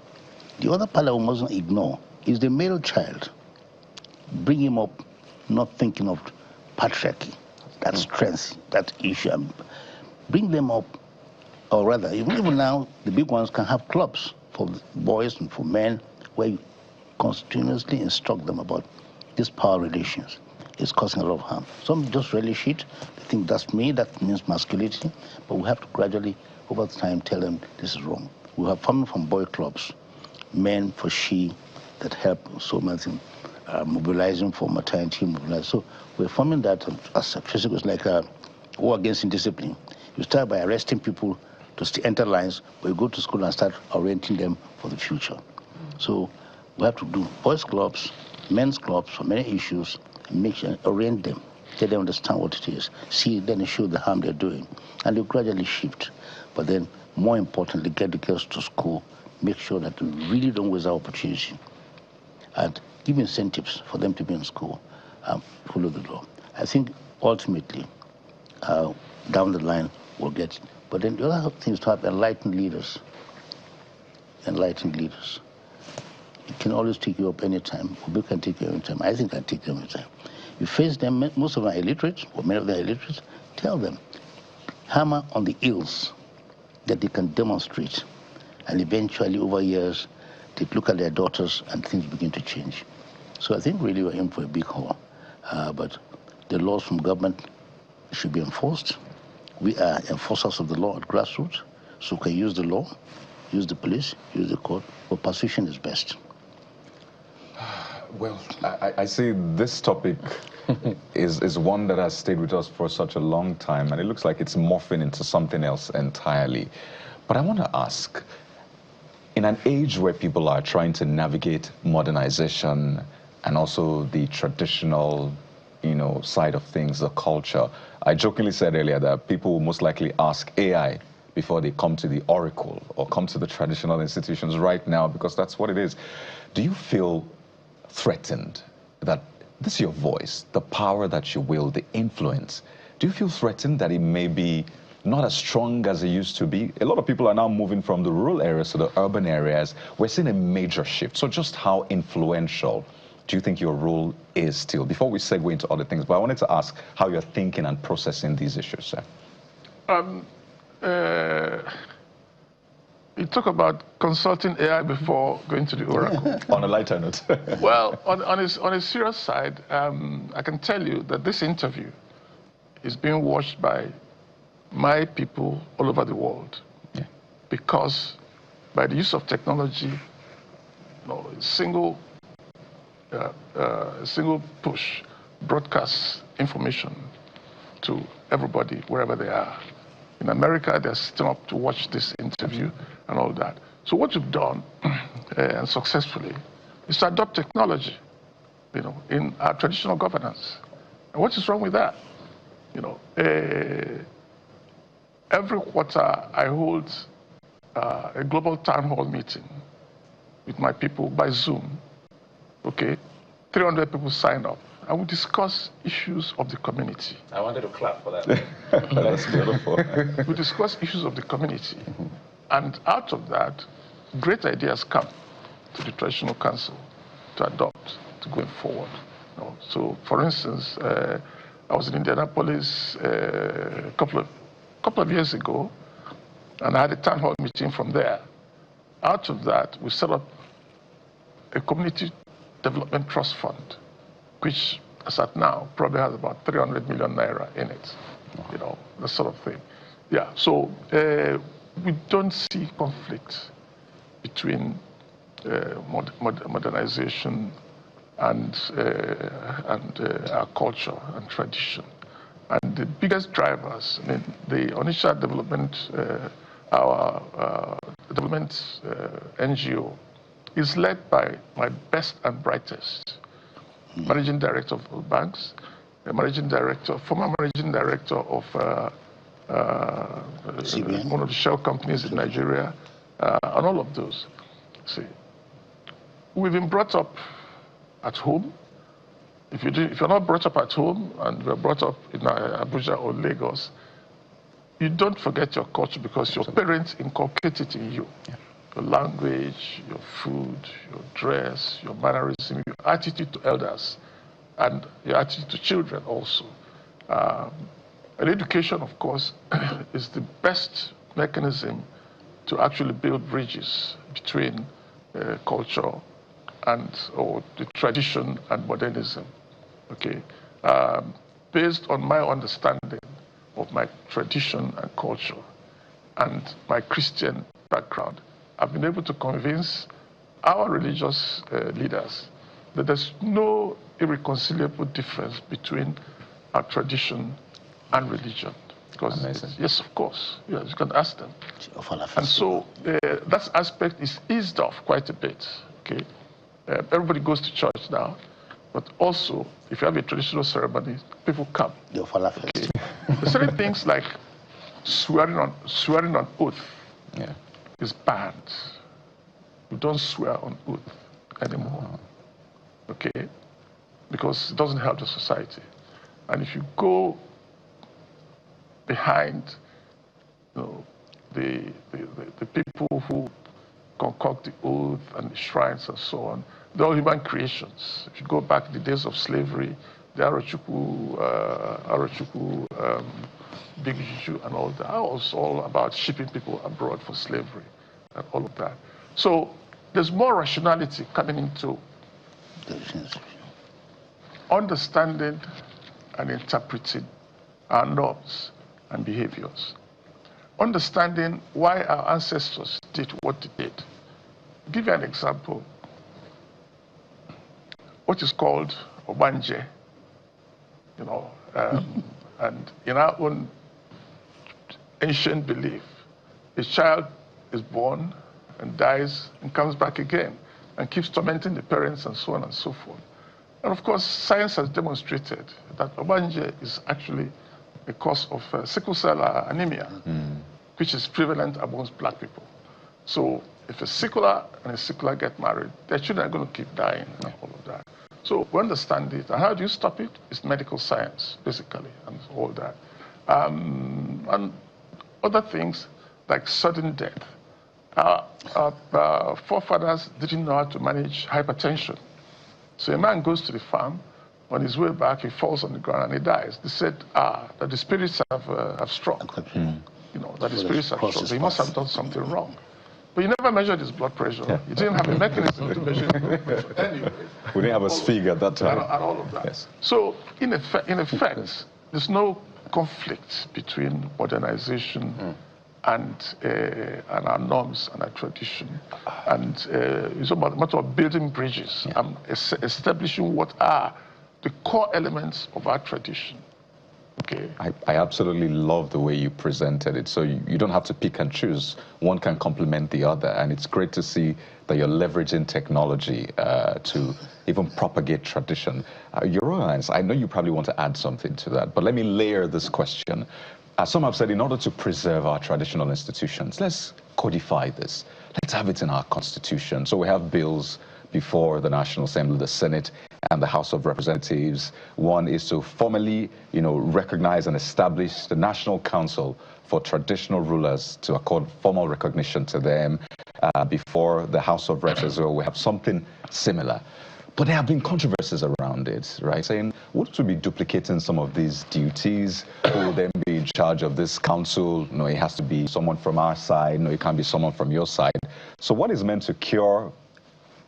C: The other part that we mustn't ignore is the male child. Bring him up not thinking of patriarchy, that strength, that issue. Bring them up. Or rather, even now, the big ones can have clubs for boys and for men where you continuously instruct them about these power relations. It's causing a lot of harm. Some just relish it. They think that's me, that means masculinity. But we have to gradually, over time, tell them this is wrong. We have funding from boy clubs, men for she, that help so much in mobilizing for maternity. So we're forming that as a physical, it's like a war against indiscipline. You start by arresting people to enter lines, but you go to school and start orienting them for the future. So we have to do boys' clubs, men's clubs for many issues, and make sure orient them, let them understand what it is, see, then show the harm they're doing, and they gradually shift. But then, more importantly, get the girls to school, make sure that we really don't waste our opportunity, and give incentives for them to be in school and follow the law. I think ultimately, down the line, we'll get. But then the other thing is to have enlightened leaders. Enlightened leaders. It can always take you up anytime. Obi can take you anytime. I think I take them anytime. You face them, most of them are illiterate, or many of them are illiterate, tell them, hammer on the ills that they can demonstrate. And eventually, over years, they look at their daughters and things begin to change. So I think really we're in for a big haul. But the laws from government should be enforced. We are enforcers of the law at grassroots, so we can use the law use the police, use the court, but persuasion is best.
D: Well, I see this topic is one that has stayed with us for such a long time, and it looks like it's morphing into something else entirely. But I want to ask, in an age where people are trying to navigate modernization and also the traditional, side of things, the culture, I jokingly said earlier that people will most likely ask AI before they come to the oracle or come to the traditional institutions right now, because that's what it is. Do you feel threatened that this is your voice, the power that you wield, the influence? Do you feel threatened that it may be not as strong as it used to be? A lot of people are now moving from the rural areas to the urban areas. We're seeing a major shift. So just how influential do you think your role is still? Before we segue into other things, but I wanted to ask how you're thinking and processing these issues, sir.
E: You talk about consulting AI before going to the oracle.
D: On a lighter note.
E: Well, on a serious side, I can tell you that this interview is being watched by my people all over the world.
D: Yeah.
E: Because by the use of technology, single push broadcasts information to everybody wherever they are. In America, they're sitting up to watch this interview and all that. So what we've done, and successfully, is to adopt technology, in our traditional governance. And what is wrong with that? Every quarter, I hold a global town hall meeting with my people by Zoom. Okay, 300 people sign up. And we discuss issues of the community.
A: I wanted to clap for that.
D: That's beautiful.
E: We discuss issues of the community. And out of that, great ideas come to the traditional council to adopt, to going forward. So, for instance, I was in Indianapolis a couple of years ago, and I had a town hall meeting from there. Out of that, we set up a community development trust fund, which, as at now, probably has about 300 million naira in it. That sort of thing. Yeah, so we don't see conflict between modernization and our culture and tradition. And the biggest drivers, the Onitsha development, our development NGO, is led by my best and brightest managing director of the banks, former managing director of one of the shell companies in Nigeria, and all of those. See, we've been brought up at home. If you're not brought up at home and you're brought up in Abuja or Lagos, you don't forget your culture because your parents inculcate it in you. Yeah. Your language, your food, your dress, your mannerism, your attitude to elders, and your attitude to children also. And education, of course, is the best mechanism to actually build bridges between culture or the tradition and modernism. Okay, based on my understanding of my tradition and culture and my Christian background, I've been able to convince our religious leaders that there's no irreconcilable difference between our tradition and religion. Because yes, of course, yes, you can ask them. And so that aspect is eased off quite a bit. Okay, everybody goes to church now, but also if you have a traditional ceremony, people come. Okay. There's certain things like swearing on oath. Yeah. Is banned. We don't swear on oath anymore. Okay? Because it doesn't help the society. And if you go behind the people who concoct the oath and the shrines and so on, they're all human creations. If you go back to the days of slavery, the Arochukwu, Big Juju and all that was all about shipping people abroad for slavery and all of that. So there's more rationality coming into understanding and interpreting our norms and behaviors. understanding why our ancestors did what they did. I'll give you an example. What is called Obanje, you know, and in our own ancient belief, a child is born and dies and comes back again and keeps tormenting the parents and so on and so forth. And of course, science has demonstrated that Obanje is actually a cause of sickle cell anemia, which is prevalent amongst black people. So if a sickler and a sickler get married, their children are going to keep dying and all of that. So we understand it. And how do you stop it? It's medical science, basically, and all that. And other things like sudden death. Our forefathers didn't know how to manage hypertension. So a man goes to the farm, on his way back, he falls on the ground and he dies. They said, that the spirits have struck. You know, that the spirits have struck. He must have done something wrong. But he never measured his blood pressure. He didn't have a mechanism to measure his blood pressure anyway.
D: We didn't have a figure at that time.
E: And all of that.
D: Yes.
E: So, in effect, there's no conflict between modernization and our norms and our tradition. And it's about a matter of building bridges and establishing what are the core elements of our tradition. Okay.
D: I absolutely love the way you presented it. So you don't have to pick and choose. One can complement the other. And it's great to see that you're leveraging technology to even propagate tradition. Your Highness, I know you probably want to add something to that, but let me layer this question. Some have said in order to preserve our traditional institutions, let's codify this. Let's have it in our constitution. So we have bills before the National Assembly, the Senate, and the House of Representatives. One is to formally, recognize and establish the National Council for Traditional Rulers to accord formal recognition to them. Before the House of Reps as well, we have something similar. But there have been controversies around it, right? Saying, would we be duplicating some of these duties? Who will then be in charge of this council? No, it has to be someone from our side. No, it can't be someone from your side. So what is meant to cure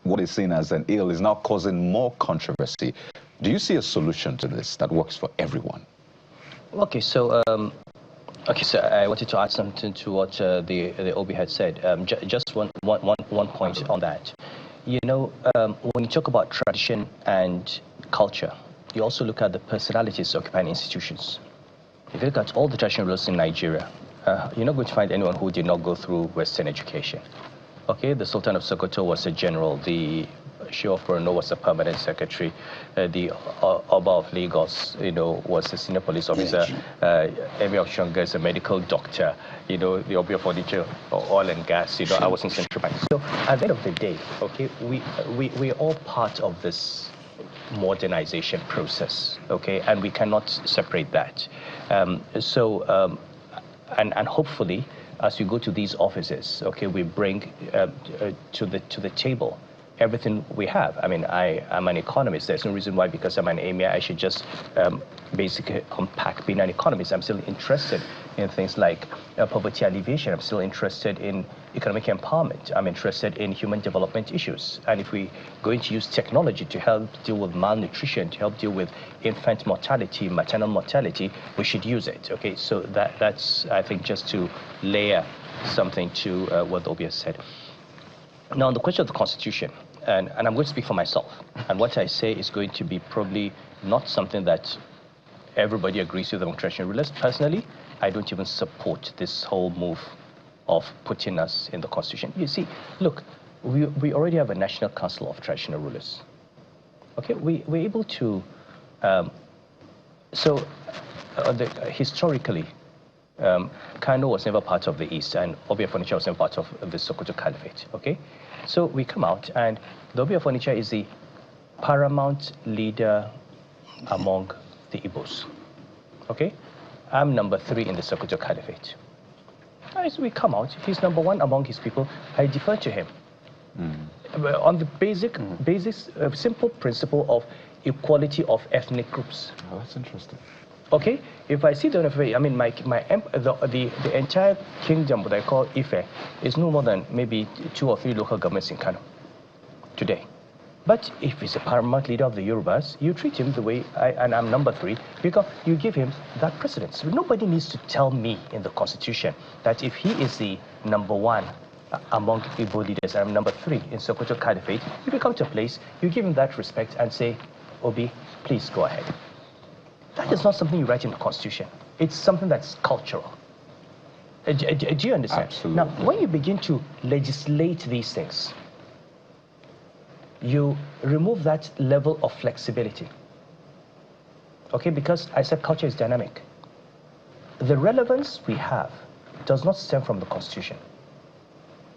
D: what is seen as an ill is now causing more controversy. Do you see a solution to this that works for everyone?
B: Okay, so I wanted to add something to what the Obi had said. Just one point on that. When you talk about tradition and culture, you also look at the personalities occupying institutions. If you look at all the traditional rulers in Nigeria, you're not going to find anyone who did not go through Western education. Okay, the Sultan of Sokoto was a general, the Shah of Borno was a permanent secretary, the Oba of Lagos, was a senior police officer, Emir of Shonga is a medical doctor, the Obi of Onitsha, oil and gas, I was in Central Bank. So at the end of the day, okay, we're all part of this modernization process, okay, and we cannot separate that. And hopefully, as we go to these offices, okay, we bring to the table everything we have. I mean, I'm an economist. There's no reason why, because I'm an Emir, I should just basically unpack being an economist. I'm still interested in things like poverty alleviation. I'm still interested in economic empowerment. I'm interested in human development issues. And if we're going to use technology to help deal with malnutrition, to help deal with infant mortality, maternal mortality, we should use it. Okay, so that's, I think, just to layer something to what Obi has said. Now, on the question of the Constitution, and I'm going to speak for myself, and what I say is going to be probably not something that everybody agrees with among traditional rulers. Personally, I don't even support this whole move of putting us in the Constitution. You see, look, we already have a National Council of Traditional Rulers. Okay, we're able to, historically, Kano was never part of the East, and Obi of Onitsha was never part of the Sokoto Caliphate, okay? So we come out, and the Obi of Onitsha is the paramount leader among the Igbos, okay? I'm number 3 in the Sokoto Caliphate. As we come out, he's number 1 among his people. I defer to him. On the simple principle of equality of ethnic groups.
D: Oh, that's interesting.
B: Okay, if I see the entire kingdom, what I call Ife, is no more than maybe 2 or 3 local governments in Kano today. But if he's a paramount leader of the Yorubas, you treat him the way, and I'm number 3, because you give him that precedence. So nobody needs to tell me in the Constitution that if he is the number 1 among Igbo leaders, and I'm number 3 in Sokoto Caliphate, if you come to a place, you give him that respect and say, Obi, please go ahead. That is not something you write in the Constitution. It's something that's cultural. Do you understand?
D: Absolutely.
B: Now, when you begin to legislate these things, you remove that level of flexibility. Okay, because I said culture is dynamic. The relevance we have does not stem from the Constitution.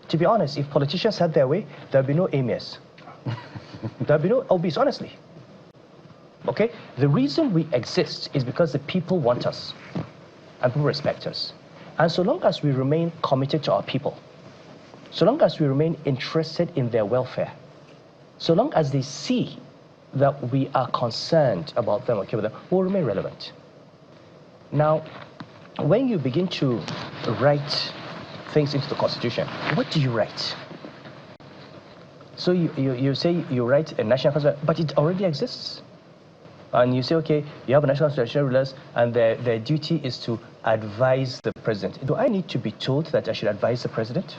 B: To be honest, if politicians had their way, there'd be no Emirs. There'd be no Obis, honestly. Okay? The reason we exist is because the people want us and people respect us. And so long as we remain committed to our people, so long as we remain interested in their welfare, so long as they see that we are concerned about them, okay with them, we'll remain relevant. Now, when you begin to write things into the Constitution, what do you write? So you say you write a national constitution, but it already exists. And you say, okay, you have a national constitutional rulers, and their duty is to advise the president. Do I need to be told that I should advise the president?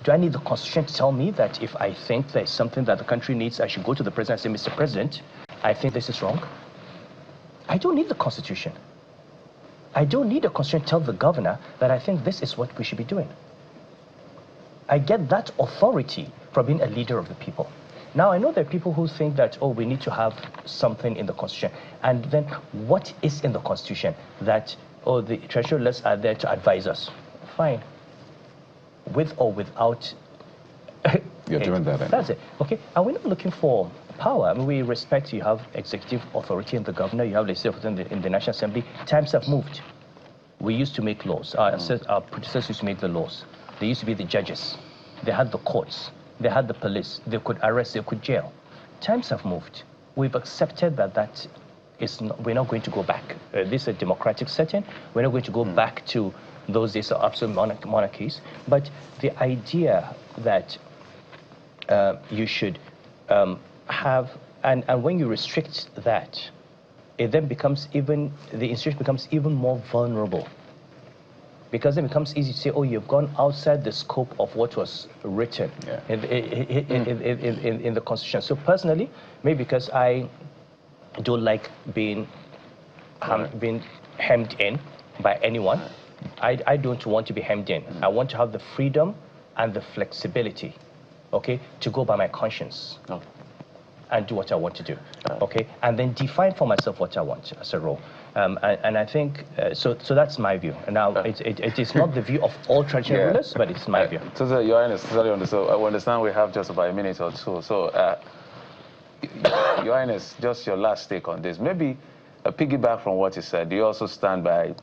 B: Do I need the Constitution to tell me that if I think there's something that the country needs, I should go to the president and say, Mr. President, I think this is wrong? I don't need the Constitution. I don't need a Constitution to tell the governor that I think this is what we should be doing. I get that authority from being a leader of the people. Now, I know there are people who think that, oh, we need to have something in the Constitution. And then what is in the Constitution? That, oh, the treasury rulers are there to advise us. Fine. With or without.
D: You're doing that.
B: That's it. Okay. And we're not looking for power. I mean, we respect you have executive authority in the governor, you have legislative authority in the National Assembly. Times have moved. We used to make laws. Our predecessors used to make the laws. They used to be the judges. They had the courts. They had the police. They could arrest. They could jail. Times have moved. We've accepted that we're not going to go back. This is a democratic setting. We're not going to go back to those days of absolute monarchies. But the idea that you should have, and when you restrict that, it then becomes the institution becomes even more vulnerable. Because then it becomes easy to say, oh, you've gone outside the scope of what was written in the Constitution. So personally, maybe because I don't like being hemmed in by anyone, I don't want to be hemmed in. I want to have the freedom and the flexibility, okay, to go by my conscience and do what I want to do, okay, and then define for myself what I want as a role. And I think, so that's my view. And now, it is not the view of all traditional rulers, but it's my view.
A: So, Your Highness, I understand we have just about a minute or two. So, Your Highness, just your last take on this. Maybe a piggyback from what you said. Do you also stand by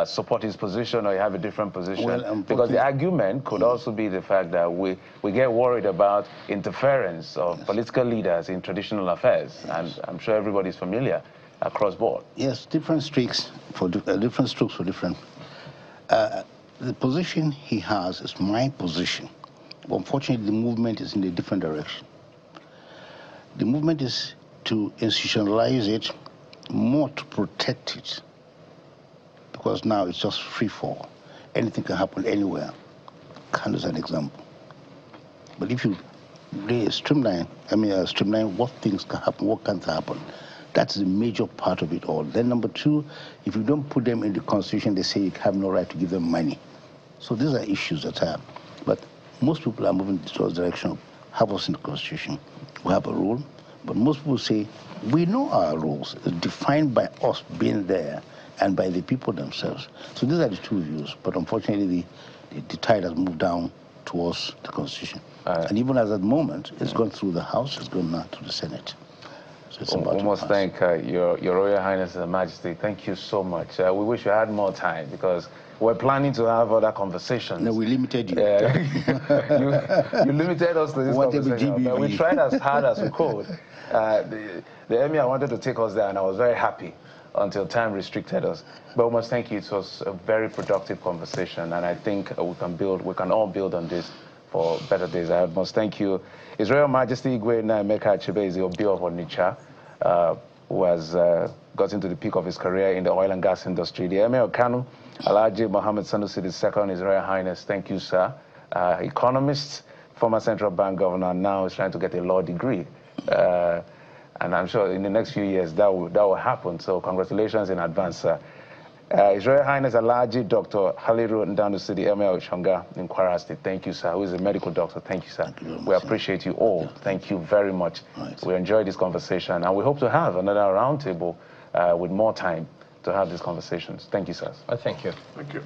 A: support his position, or you have a different position? Well, because the argument could also be the fact that we get worried about interference of political leaders in traditional affairs, and I'm sure everybody's familiar across board.
C: Yes, different strokes for different. The position he has is my position. But unfortunately, the movement is in a different direction. The movement is to institutionalize it, more to protect it, because now it's just free fall. Anything can happen anywhere. Kano is an example. But if you streamline what things can happen, what can't happen, that's the major part of it all. Then number two, if you don't put them in the Constitution, they say you have no right to give them money. So these are issues that have. But most people are moving towards the direction of have us in the Constitution. We have a rule, but most people say we know our rules. It's defined by us being there and by the people themselves. So these are the two views. But unfortunately, the tide has moved down towards the Constitution. And even as at the moment, it's gone through the House, it's gone now to the Senate. So it's about
A: almost thank your Royal Highness and Majesty. Thank you so much. We wish we had more time because we're planning to have other conversations.
C: No, we limited you.
A: You limited us to this conversation. We tried as hard as we could. The Emir wanted to take us there, and I was very happy until time restricted us. But we must thank you. It was a very productive conversation, and I think we can all build on this for better days ahead. Most thank you. His Royal Majesty Igwe Emeka Achibeze Obi of Onitsha, who has gotten to the peak of his career in the oil and gas industry. The Emir of Kano, Alhaji Mohammed Sanusi II, His Royal Highness, thank you, sir. Economist, former central bank governor, now is trying to get a law degree. And I'm sure in the next few years that will happen. So congratulations in advance, sir. His Royal Highness Alhaji Dr. Haliru Ndanusi, the Emir of Shonga in Kwara State. Thank you, sir. Who is a medical doctor. Thank you, sir.
C: Thank you
A: We appreciate you all. Thank you very much.
C: Right.
A: We enjoyed this conversation, and we hope to have another roundtable with more time to have these conversations. Thank you, sir.
F: Thank you.
E: Thank you.